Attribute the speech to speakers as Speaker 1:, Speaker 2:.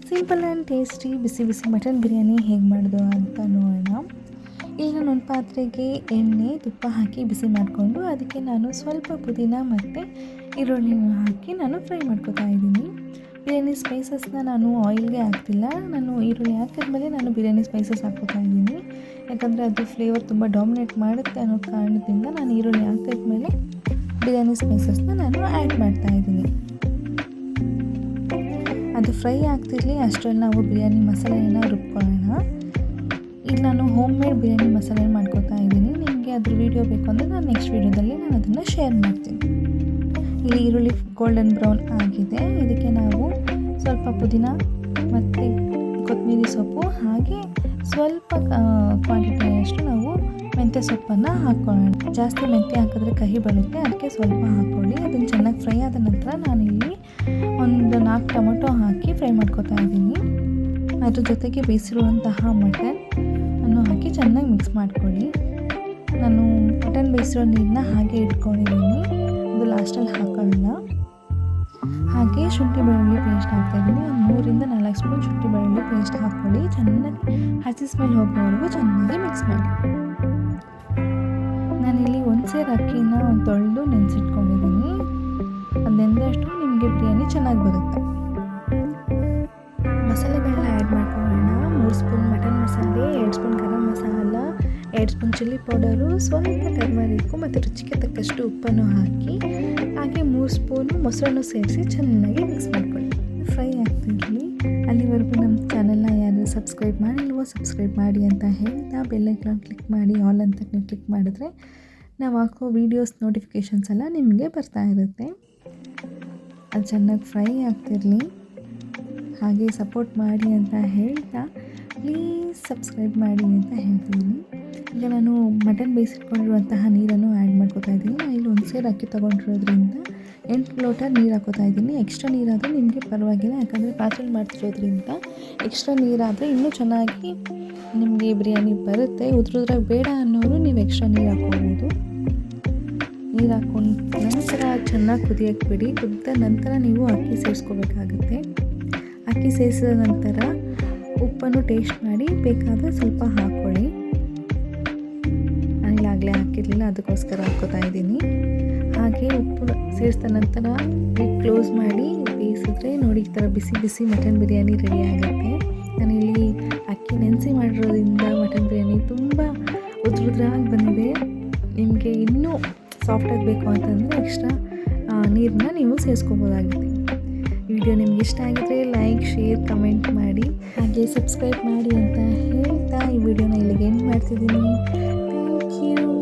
Speaker 1: Simple and tasty ಬಿಸಿ ಬಿಸಿ mutton biryani ಹೇಗೆ ಮಾಡೋದು ಅಂತ ನೋಡೋಣ. ಈಗ ನಾನು ಒಂದು ಪಾತ್ರೆಗೆ ಎಣ್ಣೆ ತುಪ್ಪ ಹಾಕಿ ಬಿಸಿ ಮಾಡಿಕೊಂಡು ಅದಕ್ಕೆ ನಾನು ಸ್ವಲ್ಪ ಪುದೀನ ಮತ್ತು ಈರುಳ್ಳಿನ ಹಾಕಿ ನಾನು ಫ್ರೈ ಮಾಡ್ಕೊತಾ ಇದ್ದೀನಿ. ಬಿರಿಯಾನಿ ಸ್ಪೈಸಸ್ನ ನಾನು ಆಯಿಲ್ಗೆ ಹಾಕ್ತಿಲ್ಲ, ನಾನು ಈರುಳ್ಳಿ ಹಾಕಿದ್ಮೇಲೆ ನಾನು ಬಿರಿಯಾನಿ ಸ್ಪೈಸಸ್ ಹಾಕ್ಕೊತಾ ಇದ್ದೀನಿ. ಯಾಕಂದರೆ ಅದು ಫ್ಲೇವರ್ ತುಂಬ ಡಾಮಿನೇಟ್ ಮಾಡುತ್ತೆ ಅನ್ನೋ ಕಾರಣದಿಂದ ನಾನು ಈರುಳ್ಳಿ ಹಾಕಿದ್ಮೇಲೆ ಬಿರಿಯಾನಿ ಸ್ಪೈಸಸ್ನ ನಾನು ಆ್ಯಡ್ ಮಾಡ್ತಾಯಿದ್ದೀನಿ. ಅದು ಫ್ರೈ ಆಗ್ತಿರಲಿ ಅಷ್ಟರಲ್ಲಿ ನಾವು ಬಿರಿಯಾನಿ ಮಸಾಲೆಯನ್ನು ರುಬ್ಕೊಳ್ಳೋಣ. ಈಗ ನಾನು ಹೋಮ್ ಮೇಡ್ ಬಿರಿಯಾನಿ ಮಸಾಲೆ ಮಾಡ್ಕೊತಾ ಇದ್ದೀನಿ. ನಿಮಗೆ ಅದ್ರ ವೀಡಿಯೋ ಬೇಕು ಅಂದರೆ ನಾನು ನೆಕ್ಸ್ಟ್ ವೀಡಿಯೋದಲ್ಲಿ ನಾನು ಅದನ್ನು ಶೇರ್ ಮಾಡ್ತೀನಿ. ಇಲ್ಲಿ ಈರುಳ್ಳಿ ಗೋಲ್ಡನ್ ಬ್ರೌನ್ ಆಗಿದೆ. ಇದಕ್ಕೆ ನಾವು ಸ್ವಲ್ಪ ಪುದೀನ ಮತ್ತು ಕೊತ್ತಂಬರಿ ಸೊಪ್ಪು ಹಾಗೆ ಸ್ವಲ್ಪ ಕ್ವಾಂಟಿಟಿಯಷ್ಟು ನಾವು ಮೆಂತ್ಯ ಸೊಪ್ಪನ್ನು ಹಾಕ್ಕೊಳ್ಳೋಣ. ಜಾಸ್ತಿ ಮೆಂತ್ಯ ಹಾಕಿದ್ರೆ ಕಹಿ ಬರುತ್ತೆ, ಅದಕ್ಕೆ ಸ್ವಲ್ಪ ಹಾಕ್ಕೊಳ್ಳಿ. ಅದನ್ನು ಚೆನ್ನಾಗಿ ಫ್ರೈ ಆದ ನಂತರ ನಾನಿಲ್ಲಿ ಒಂದು 4 ಟೊಮೊಟೊ ಹಾಕಿ ಫ್ರೈ ಮಾಡ್ಕೊತಾ ಇದ್ದೀನಿ. ಅದ್ರ ಜೊತೆಗೆ ಬೇಯಿಸಿರುವಂತಹ ಮಟನ್ ಅನ್ನು ಹಾಕಿ ಚೆನ್ನಾಗಿ ಮಿಕ್ಸ್ ಮಾಡ್ಕೊಳ್ಳಿ. ನಾನು ಮಟನ್ ಬೇಯಿಸಿರೋ ನೀರನ್ನ ಹಾಗೆ ಇಟ್ಕೊಂಡಿದ್ದೀನಿ, ಅದು ಲಾಸ್ಟಲ್ಲಿ ಹಾಕೊಳ್ಳೋಣ. ಹಾಗೆ ಶುಂಠಿ ಬೆಳ್ಳುಳ್ಳಿ ಪೇಸ್ಟ್ ಹಾಕ್ತಾಯಿದ್ದೀನಿ. ಒಂದು 3 ರಿಂದ 4 ಸ್ಪೂನ್ ಶುಂಠಿ ಬೆಳ್ಳುಳ್ಳಿ ಪೇಸ್ಟ್ ಹಾಕ್ಕೊಳ್ಳಿ. ಚೆನ್ನಾಗಿ ಹಸಿ ಸ್ಮೆಲ್ ಹೋಗೋವರೆಗೂ ಚೆನ್ನಾಗಿ ಮಿಕ್ಸ್ ಮಾಡಿ. ನಾನಿಲ್ಲಿ ಒಂದು ಸೇರು ಅಕ್ಕಿನ ತೊಳೆದು ನೆನೆಸಿಟ್ಕೊಂಡಿದ್ದೀನಿ. ಅದು ನೆಂದಷ್ಟು ನಿಮಗೆ ಬಿರಿಯಾನಿ ಚೆನ್ನಾಗಿ ಬರುತ್ತೆ. ಮಸಾಲೆಗಳನ್ನ ಆ್ಯಡ್ ಮಾಡ್ಕೊಳ್ಳೋಣ. 3 ಸ್ಪೂನ್ ಮಟನ್ ಮಸಾಲೆ, 2 spoon garam masala, 2 spoon chilli powder, ಸ್ವಲ್ಪ ಟರ್ಮರಿಕ್ಕು ಮತ್ತು ರುಚಿಗೆ ತಕ್ಕಷ್ಟು ಉಪ್ಪನ್ನು ಹಾಕಿ ಹಾಗೆ 3 ಸ್ಪೂನು ಮೊಸರನ್ನು ಸೇರಿಸಿ ಚೆನ್ನಾಗಿ ಮಿಕ್ಸ್ ಮಾಡ್ಕೊಳ್ಳಿ. ಫ್ರೈ ಆಗ್ತಿರಲಿ ಅಲ್ಲಿವರೆಗೂ ನಮ್ಮ ಚಾನಲ್ನ ಯಾರು ಸಬ್ಸ್ಕ್ರೈಬ್ ಮಾಡಿಲ್ವೋ ಸಬ್ಸ್ಕ್ರೈಬ್ ಮಾಡಿ ಅಂತ ಹೇಳ್ತಾ ಬೆಲ್ಲೈಕಾನ್ ಕ್ಲಿಕ್ ಮಾಡಿ ಆಲ್ ಅಂತ ಕ್ಲಿಕ್ ಮಾಡಿದ್ರೆ ನಾವು ಹಾಕೋ ವೀಡಿಯೋಸ್ ನೋಟಿಫಿಕೇಷನ್ಸ್ ಎಲ್ಲ ನಿಮಗೆ ಬರ್ತಾ ಇರುತ್ತೆ. ಅದು ಚೆನ್ನಾಗಿ ಫ್ರೈ ಆಗ್ತಿರಲಿ, ಹಾಗೆ ಸಪೋರ್ಟ್ ಮಾಡಿ ಅಂತ ಹೇಳ್ತಾ ಪ್ಲೀಸ್ ಸಬ್ಸ್ಕ್ರೈಬ್ ಮಾಡಿ ಅಂತ ಹೇಳ್ತಿದ್ದೀನಿ. ಈಗ ನಾನು ಮಟನ್ ಬೇಯಿಸಿಟ್ಕೊಂಡಿರುವಂತಹ ನೀರನ್ನು ಆ್ಯಡ್ ಮಾಡ್ಕೊತಾ ಇದ್ದೀನಿ. ನಾನು ಇಲ್ಲಿ 1 ಸೇರು ಅಕ್ಕಿ ತೊಗೊಂಡಿರೋದ್ರಿಂದ 8 ಲೋಟ ನೀರು ಹಾಕೋತಾ ಇದ್ದೀನಿ. ಎಕ್ಸ್ಟ್ರಾ ನೀರಾದರೆ ನಿಮಗೆ ಪರವಾಗಿಲ್ಲ, ಯಾಕಂದರೆ ಪಾತ್ರೆಲಿ ಮಾಡ್ತಿರೋದ್ರಿಂದ ಎಕ್ಸ್ಟ್ರಾ ನೀರಾದರೆ ಇನ್ನೂ ಚೆನ್ನಾಗಿ ನಿಮಗೆ ಬಿರಿಯಾನಿ ಬರುತ್ತೆ. ಉದ್ರಾಗ ಬೇಡ ಅನ್ನೋರು ನೀವು ಎಕ್ಸ್ಟ್ರಾ ನೀರು ಹಾಕ್ಕೋಬೋದು. ನೀರು ಹಾಕ್ಕೊಂಡು ನಂತರ ಚೆನ್ನಾಗಿ ಕುದಿಯೋಕ್ಕೆ ಬಿಡಿ. ಕುದ್ದ ನಂತರ ನೀವು ಅಕ್ಕಿ ಸೇರಿಸ್ಕೋಬೇಕಾಗುತ್ತೆ. ಅಕ್ಕಿ ಸೇರಿಸಿದ ನಂತರ ಉಪ್ಪನ್ನು ಟೇಸ್ಟ್ ಮಾಡಿ ಬೇಕಾದರೆ ಸ್ವಲ್ಪ ಹಾಕ್ಕೊಳ್ಳಿ. ನಾನಿಲ್ಲಾಗಲೇ ಹಾಕಿರಲಿಲ್ಲ, ಅದಕ್ಕೋಸ್ಕರ ಹಾಕ್ಕೋತಾ ಇದ್ದೀನಿ. ಹಾಗೆ ಉಪ್ಪು ಸೇರಿಸಿದ ನಂತರ ಕ್ಲೋಸ್ ಮಾಡಿ ಬೇಯಿಸಿದ್ರೆ ನೋಡಿ ಈ ಥರ ಬಿಸಿ ಬಿಸಿ ಮಟನ್ ಬಿರಿಯಾನಿ ರೆಡಿ ಆಗುತ್ತೆ. ನಾನಿಲ್ಲಿ ಅಕ್ಕಿ ನೆನೆಸಿ ಮಾಡಿರೋದ್ರಿಂದ ಮಟನ್ ಬಿರಿಯಾನಿ ತುಂಬ ಉದ್ರಾಗಿ ಬಂದಿದೆ. ನಿಮಗೆ ಇನ್ನೂ ಸಾಫ್ಟಾಗಿ ಬೇಕು ಅಂತಂದರೆ ಎಕ್ಸ್ಟ್ರಾ ನೀರನ್ನ ನೀವು ಸೇರಿಸ್ಕೋಬೋದಾಗುತ್ತೆ. ವಿಡಿಯೋ ನಿಮ್ಗೆ ಇಷ್ಟ ಆಗಿದ್ರೆ ಲೈಕ್, ಶೇರ್, ಕಮೆಂಟ್ ಮಾಡಿ ಹಾಗೆ ಸಬ್ಸ್ಕ್ರೈಬ್ ಮಾಡಿ ಅಂತ ಹೇಳ್ತಾ ಈ ವಿಡಿಯೋನ ಇಲ್ಲಿಗೆ ಎಂಡ್ ಮಾಡ್ತಿದ್ದೀನಿ. Thank you.